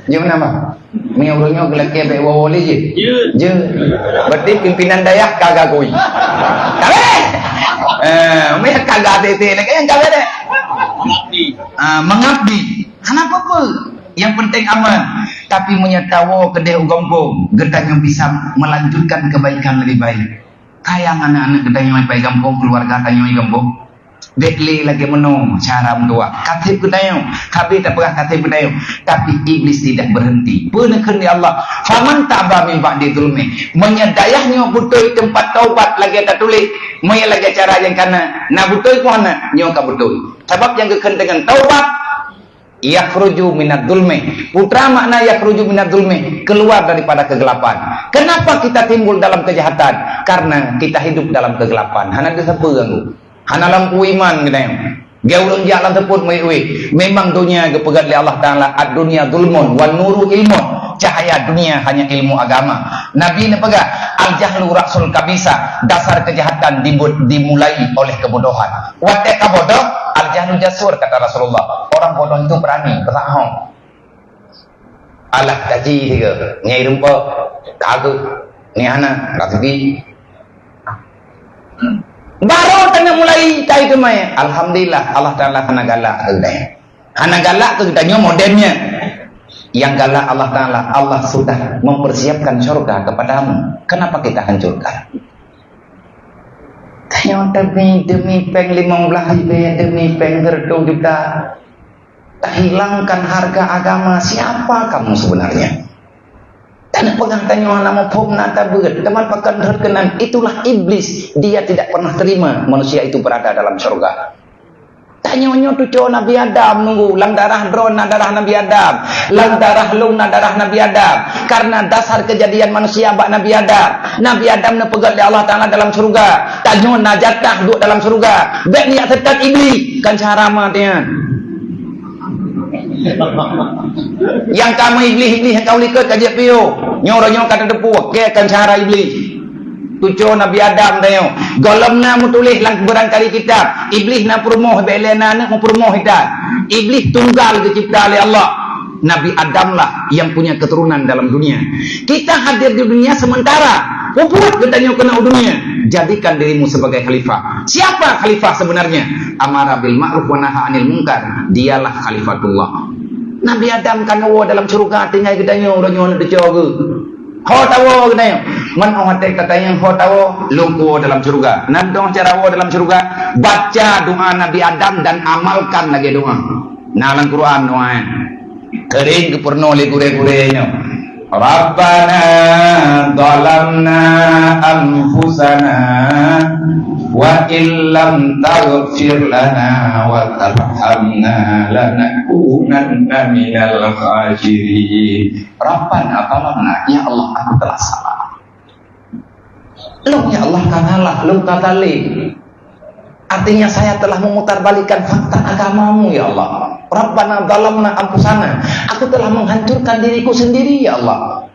Je nama. Miurunyo gelake be wawole je. Je. Berarti pimpinan dayak kagak koi. Kagak. Me kagak tete lagi yang kagak deh. Mengabdi. Kenapa pun? Yang penting aman. Tapi menyatawo kedai ugampung, gedang yang bisa melanjutkan kebaikan lebih baik. Kayak anak-anak gedang yang baik gampung, keluarga tanya gampung. Bekli lagi menung cara mendua. Katib kedayo, kabir tak pernah katib kedayo. Tapi iblis tidak berhenti. Benar ya Allah. Faman taba min ba'di zulmi. Menyedayahnya betul tempat taubat lagi tak tulis. Moya lagi cara yang kana. Nah betul pun ana nyo ka betul. Sebab yang keken dengan taubat yakhruju minadz zulmi. Putra makna yakhruju minadz zulmi, keluar daripada kegelapan. Kenapa kita timbul dalam kejahatan? Karena kita hidup dalam kegelapan. Hana disapa ganggu. Hana lampu iman kena. Gaulun jalan teput mewe. Memang dunia gepegat oleh Allah Taala. Ad-dunya zulmun wan nuru ilmun. Cahaya dunia hanya ilmu agama. Nabi ni pegang al-jahlu ra'sul kabisa. Dasar kejahatan dimulai oleh kebodohan. Wa ta'ka bodoh al-jahlu jasur kata Rasulullah. Orang bodoh itu berani bersahong. Alah kaji tiga. Nyai rumpa kagak. Ni hana rasibi. Baru tengah mulai cai tu mai. Alhamdulillah Allah Taala kena galak kedai. Hana galak kedainya modelnya. Yang galak Allah Taala, Allah sudah mempersiapkan surga kepadamu. Kenapa kita hancurkan? Tanya demi peng 15 ribu, demi peng 1 juta. Tak hilangkan harga agama. Siapa kamu sebenarnya? Dan pegang tanya nama pom nata berat teman pakan terkenan. Itulah iblis. Dia tidak pernah terima manusia itu berada dalam surga. Tanya tu cowok Nabi Adam nunggu lang darah drone darah Nabi Adam, lang darah lung darah Nabi Adam. Karena dasar kejadian manusia bak Nabi Adam. Nabi Adam ne pegat oleh Allah Taala dalam surga. Tanya najatah duduk dalam surga. Bek niat tetap iblis kan cara matian. Yang kamu iblis yang kau lihat kajian pio nyorong kata depu ke kan cara iblis tujuh Nabi Adam tayo golem na mutulis lang barangkali kitab iblis na purmoh belena na purmoh kita iblis tunggal dicipta oleh Allah. Nabi Adam lah yang punya keturunan dalam dunia. Kita hadir di dunia sementara. Membuat gedanya kena dunia. Jadikan dirimu sebagai khalifah. Siapa khalifah sebenarnya? Amara bil ma'ruf wa naha 'anil munkar. Dialah khalifatullah. Nabi Adam kan dalam surga tinggal gedanya orang nyon dicoge. Ho tawo gedanya. Man ohate katanya ho tawo lungku dalam surga. Nandong cara wo dalam surga baca doa Nabi Adam dan amalkan lagi doa. Nalang Quran doa. Kering kepurno le gure-gurenya. Rabbana zalamna anfusana wa illam taghfir lana wa tarhamna lanakunanna minal khasirin. Rabbana zalamna, ya Allah aku telah salah. Lu ya Allah katalah, lu katali. Artinya saya telah memutarbalikkan fakta agamamu ya Allah. Rabbana zalamna anfusana. Aku telah menghancurkan diriku sendiri ya Allah.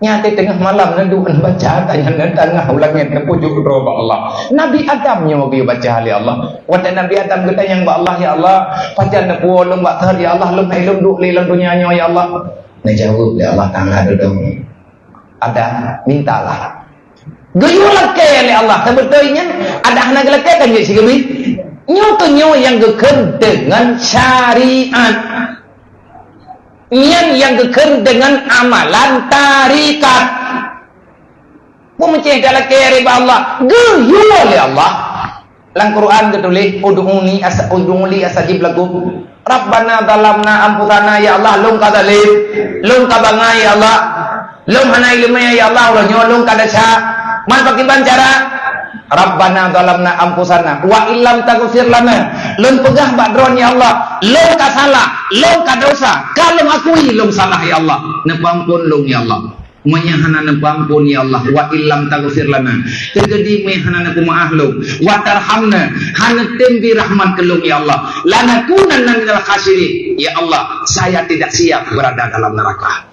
Nyate tengah malam nanduan baca tanya tengah ulangnya ke pujuk roba Allah. Nabi Adam nyo gi baca ya Allah. Wata Nabi Adam kita yang ba Allah ya Allah. Pajan na puo lum ba thar ya Allah lum ilum du li lang dunia nyo ya Allah. Na jawab ya Allah tangga dudung. Ada mintalah. Guyulah ke ya Allah. Sebetulnya ada anak lelaki kan si gemi. Nyo tu nyo yang geker dengan syariat. Yang geker dengan amalan tarikat. Pemecah dalam kiri Allah. Guyulah ya Allah. Lang Quran ketulis ud'uni astajib lakum. Rabbana zalamna anfusana ya Allah lum kadzalim. Lum kabangai ya Allah. Lum hanai limaya ya Allah nyo lum kadasa. Man pakai bancara Rabbana zalamna anfusana wa illam taghfir lana. Lun pegah badron ya Allah. Lun ka salah, lun ka dosa. Kalau akui lun salah ya Allah. Nepampun lun ya Allah. Menyahana nepampun ya Allah. Wa illam taghfir lana. Tegedi mehana ku maaf lun. Wa tarhamna. Hana tembi rahmat ke lun ya Allah. Lanakunanna minal khasirin. Ya Allah, saya tidak siap berada dalam neraka.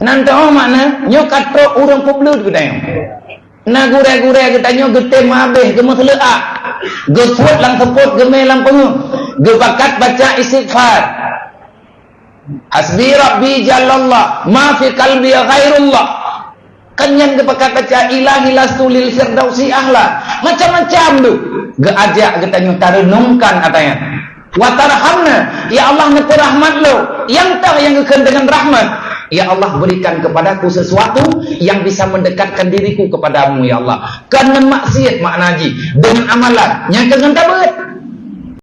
Nanti mana nyokat pro urang poblut gedang. Na gure-gure katanya gete mabeh gemes leak. Gesut lang teput geme lang pengu. Gebakat baca istighfar. Hasbi rabbi jalallah ma fi qalbi ghairullah. Kenyan kepakat baca ilahi lastu lil firdausi ahla. Macam-macam tu. Geajak kita tarenungkan atanya. Wa tarhamna, ya Allah ngepur rahmat lo. Yang tak yang kekan dengan rahmat. Ya Allah berikan kepadaku sesuatu yang bisa mendekatkan diriku kepadamu ya Allah. Karena maksiat maknaji dengan amalan yang kekan tabet.